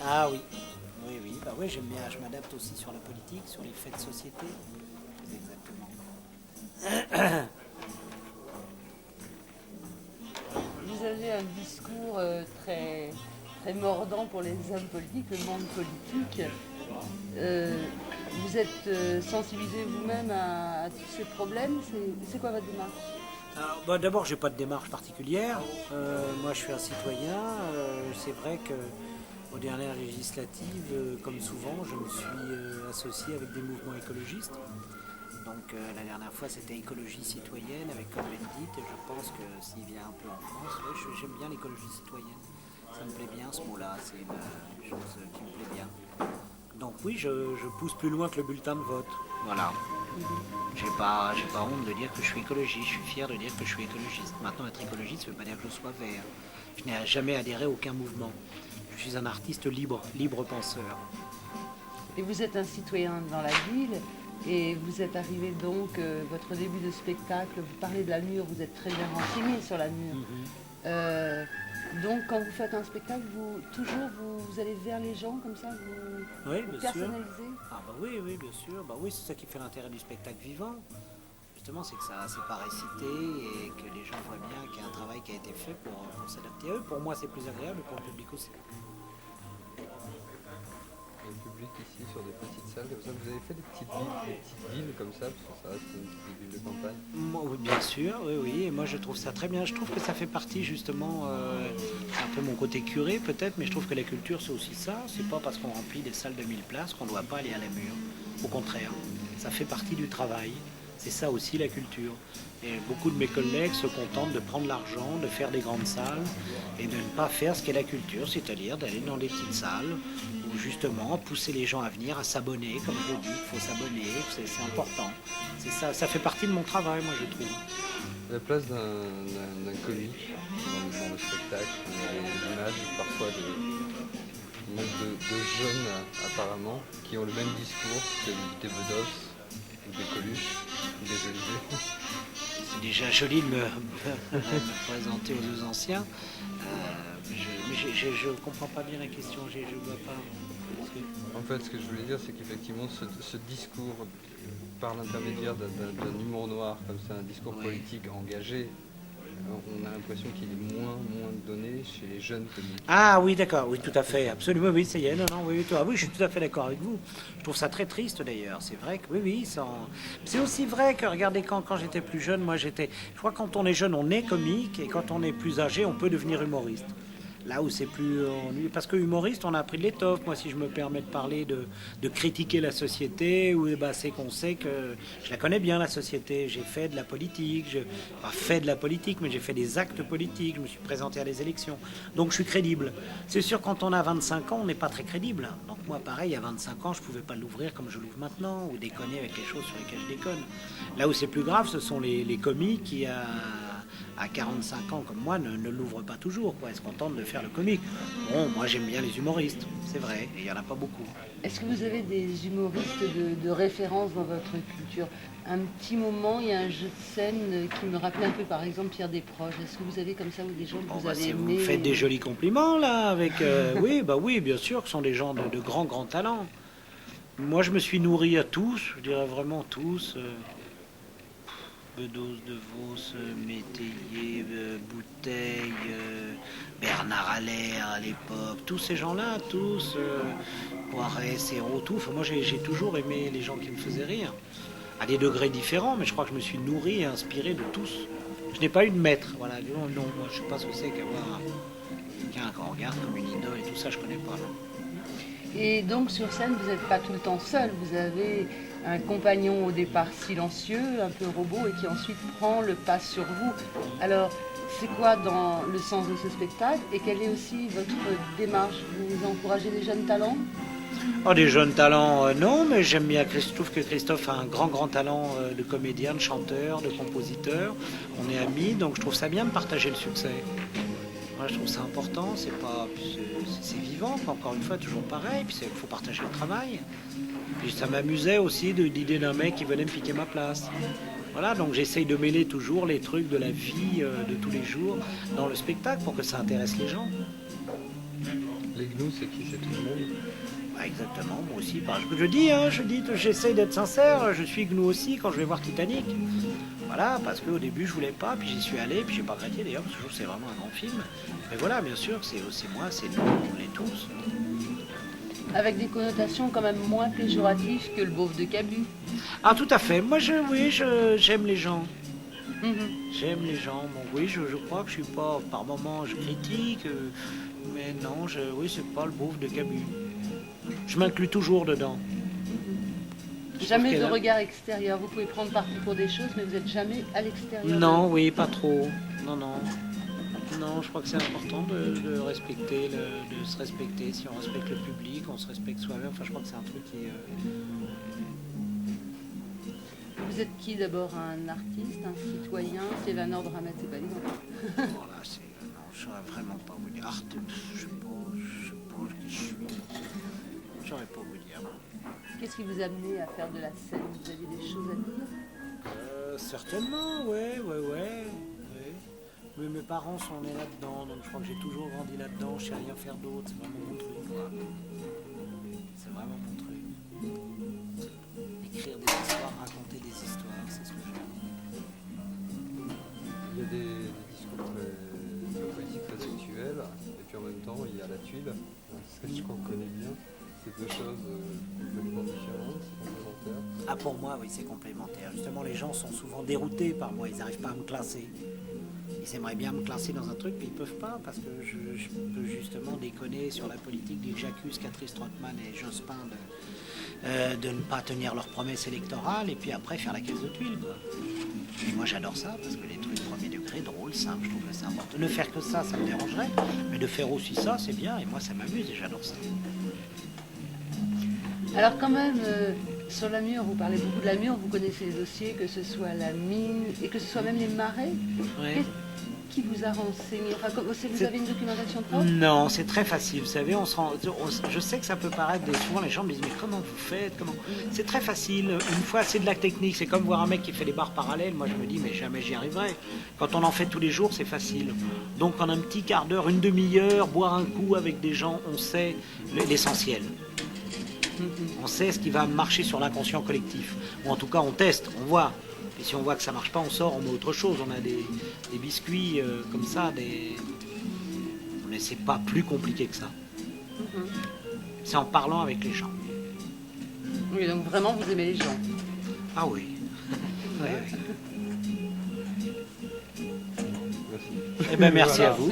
Ah oui, oui, oui, bah oui, j'aime bien, je m'adapte aussi sur la politique, sur les faits de société. Exactement. Vous avez un discours très, très mordant pour les hommes politiques, le monde politique. Euh, vous êtes sensibilisé vous-même à tous ces problèmes. C'est quoi votre démarche? Alors, bah, d'abord, j'ai pas de démarche particulière. Moi, je suis un citoyen. C'est vrai que aux dernières législatives, comme souvent, je me suis associé avec des mouvements écologistes. Donc la dernière fois, c'était écologie citoyenne avec Cohn-Bendit. Et je pense que s'il vient un peu en France, ouais, j'aime bien l'écologie citoyenne. Ça me plaît bien ce mot-là. C'est une chose qui me plaît bien. Donc oui, je pousse plus loin que le bulletin de vote. Voilà. J'ai pas honte de dire que je suis écologiste, je suis fier de dire que je suis écologiste. Maintenant, être écologiste, ça ne veut pas dire que je sois vert. Je n'ai jamais adhéré à aucun mouvement. Je suis un artiste libre, libre penseur. Et vous êtes un citoyen dans la ville. Et vous êtes arrivé donc, votre début de spectacle, vous parlez de la mur, vous êtes très bien renseigné sur la mur. Euh, donc quand vous faites un spectacle, vous allez vers les gens comme ça, Oui, vous bien sûr. personnalisez. Ah bah oui, oui, bien sûr. Bah oui, c'est ça qui fait l'intérêt du spectacle vivant. Justement, c'est que ça c'est pas récité et que les gens voient bien qu'il y a un travail qui a été fait pour s'adapter à eux. Pour moi, c'est plus agréable et pour le public aussi. Le public ici sur des petites salles comme ça. Vous avez fait des petites villes comme ça, parce que ça reste une petite ville de campagne. Moi, oui, bien sûr, oui, oui. Et moi, je trouve ça très bien. Je trouve que ça fait partie, justement, c'est un peu mon côté curé, peut-être, mais je trouve que la culture, c'est aussi ça. C'est pas parce qu'on remplit des salles de 1000 places qu'on ne doit pas aller à la mur. Au contraire, ça fait partie du travail. C'est ça aussi, la culture. Et beaucoup de mes collègues se contentent de prendre l'argent, de faire des grandes salles et de ne pas faire ce qu'est la culture, c'est-à-dire d'aller dans des petites salles où, justement, pousser les gens à venir, à s'abonner, comme je dis, il faut s'abonner, c'est important. C'est ça, ça fait partie de mon travail, moi, je trouve. La place d'un comique dans le spectacle, les images parfois de jeunes apparemment qui ont le même discours que des Bedos ou des Coluche ou des Jolivet. C'est déjà joli de me présenter aux deux anciens. Mais je ne comprends pas bien la question, je ne vois pas. En fait, ce que je voulais dire, c'est qu'effectivement, ce discours, par l'intermédiaire d'un humour noir, comme ça, un discours politique engagé, on a l'impression qu'il est moins donné chez les jeunes comiques. Ah oui, d'accord, oui, tout à fait, absolument, oui, ça y est, non, non, oui, toi, oui, je suis tout à fait d'accord avec vous. Je trouve ça très triste d'ailleurs, c'est vrai que, oui, oui, c'est aussi vrai que, regardez, quand j'étais plus jeune, je crois que quand on est jeune, on est comique, et quand on est plus âgé, on peut devenir humoriste. Là où c'est plus ennuyeux. Parce que humoriste, on a appris de l'étoffe. Moi, si je me permets de parler de critiquer la société, c'est qu'on sait que je la connais bien, la société. J'ai fait de la politique, pas fait de la politique, mais j'ai fait des actes politiques. Je me suis présenté à des élections. Donc, je suis crédible. C'est sûr, quand on a 25 ans, on n'est pas très crédible. Donc, moi, pareil, à 25 ans, je ne pouvais pas l'ouvrir comme je l'ouvre maintenant, ou déconner avec les choses sur lesquelles je déconne. Là où c'est plus grave, ce sont les comiques qui, à 45 ans comme moi, ne l'ouvrent pas toujours, quoi. Ils se contentent de faire le comique. Bon, moi j'aime bien les humoristes, c'est vrai, et il n'y en a pas beaucoup. Est-ce que vous avez des humoristes de référence dans votre culture? Un petit moment, il y a un jeu de scène qui me rappelait un peu, par exemple, Pierre Desproges. Est-ce que vous avez comme ça ou des gens que vous avez aimés? Vous faites des jolis compliments là, avec oui, bah oui, bien sûr, que ce sont des gens de grands talents. Moi, je me suis nourri à tous, je dirais vraiment tous. Bedos, De Vos, Métayer, Bouteille, Bernard Allaire à l'époque, tous ces gens-là, tous, Poiret, Serrault, tout. Enfin, moi, j'ai toujours aimé les gens qui me faisaient rire, à des degrés différents, mais je crois que je me suis nourri et inspiré de tous. Je n'ai pas eu de maître, voilà. Non, moi, je ne sais pas ce que c'est qu'avoir quelqu'un qu'on regarde comme une idole et tout ça, je ne connais pas. Non. Et donc, sur scène, vous n'êtes pas tout le temps seul. Vous avez un compagnon au départ silencieux, un peu robot, et qui ensuite prend le pas sur vous. Alors, c'est quoi dans le sens de ce spectacle et quelle est aussi votre démarche? Vous encouragez les jeunes talents? Oh, des jeunes talents, non, mais j'aime bien. Je trouve que Christophe a un grand talent de comédien, de chanteur, de compositeur. On est amis, donc je trouve ça bien de partager le succès. Moi, je trouve ça important, c'est vivant, encore une fois, toujours pareil, puis il faut partager le travail. Puis ça m'amusait aussi de l'idée d'un mec qui venait me piquer ma place. Voilà, donc j'essaye de mêler toujours les trucs de la vie de tous les jours dans le spectacle pour que ça intéresse les gens. Les gnous, c'est qui? C'est tout le monde. Bah, exactement, moi aussi. Parce que j'essaye d'être sincère, je suis gnou aussi quand je vais voir Titanic. Voilà, parce qu'au début je voulais pas, puis j'y suis allé, puis j'ai pas regretté d'ailleurs, parce que je trouve que c'est vraiment un grand film. Mais voilà, bien sûr, c'est moi, c'est nous, on l'est tous. Avec des connotations quand même moins péjoratives que le beauf de Cabu. Ah, tout à fait. Moi, j'aime les gens. Mhm. J'aime les gens. Bon, oui, je crois que je suis pas, par moments, je critique, mais non, oui, c'est pas le beauf de Cabu. Je m'inclus toujours dedans. Jamais qu'elle de a- regard extérieur. Vous pouvez prendre parti pour des choses, mais vous n'êtes jamais à l'extérieur. Non, oui, pas trop. Non, non. Non, je crois que c'est important de respecter, de se respecter. Si on respecte le public, on se respecte soi-même. Enfin, je crois que c'est un truc qui... Vous êtes qui d'abord? Un artiste, un citoyen? Stéphane Ordre à mettre, c'est pas évident. Voilà, non, je saurais vraiment pas vous dire. Je sais pas qui je suis. Je saurais pas vous dire. Qu'est-ce qui vous a amené à faire de la scène? Vous aviez des choses à dire? Certainement, ouais. Mais mes parents sont nés là-dedans, donc je crois que j'ai toujours grandi là-dedans. Je sais rien faire d'autre. C'est vraiment mon truc, quoi. C'est vraiment mon truc. Écrire des histoires, raconter des histoires, c'est ce que j'aime. Il y a des discours très politiques, très actuels, et puis en même temps, il y a la tuile, celle qu'on connaît bien. C'est deux choses complètement différentes, complémentaires. Ah, pour moi, oui, c'est complémentaire. Justement, les gens sont souvent déroutés par moi. Ils n'arrivent pas à me classer. Ils aimeraient bien me classer dans un truc, mais ils peuvent pas parce que je peux justement déconner sur la politique d'Yves J'accuse, Catherine Strootman et Jospin de ne pas tenir leurs promesses électorales et puis après faire la caisse de tuiles, quoi. Et moi, j'adore ça parce que les trucs premier degré, drôles, simples, je trouve que c'est important. Ne faire que ça me dérangerait, mais de faire aussi ça, c'est bien et moi, ça m'amuse et j'adore ça. Alors quand même, sur la Mure, vous parlez beaucoup de la Mure, vous connaissez les dossiers, que ce soit la mine et que ce soit même les marais. Ouais. Qui vous a renseigné? Enfin, vous avez une documentation propre? Non, c'est très facile. Vous savez, je sais que ça peut paraître, souvent les gens me disent, mais comment vous faites? C'est très facile. Une fois, c'est de la technique. C'est comme voir un mec qui fait des barres parallèles. Moi, je me dis, mais jamais j'y arriverai. Quand on en fait tous les jours, c'est facile. Donc, en un petit quart d'heure, une demi-heure, boire un coup avec des gens, on sait l'essentiel. On sait ce qui va marcher sur l'inconscient collectif. Ou en tout cas, on teste, on voit. Et si on voit que ça marche pas, on sort, on met autre chose. On a des biscuits comme ça, mais c'est pas plus compliqué que ça. C'est en parlant avec les gens. Oui, donc vraiment, vous aimez les gens. Ah oui. Oui, oui. Merci. Eh bien, merci Voilà. à vous.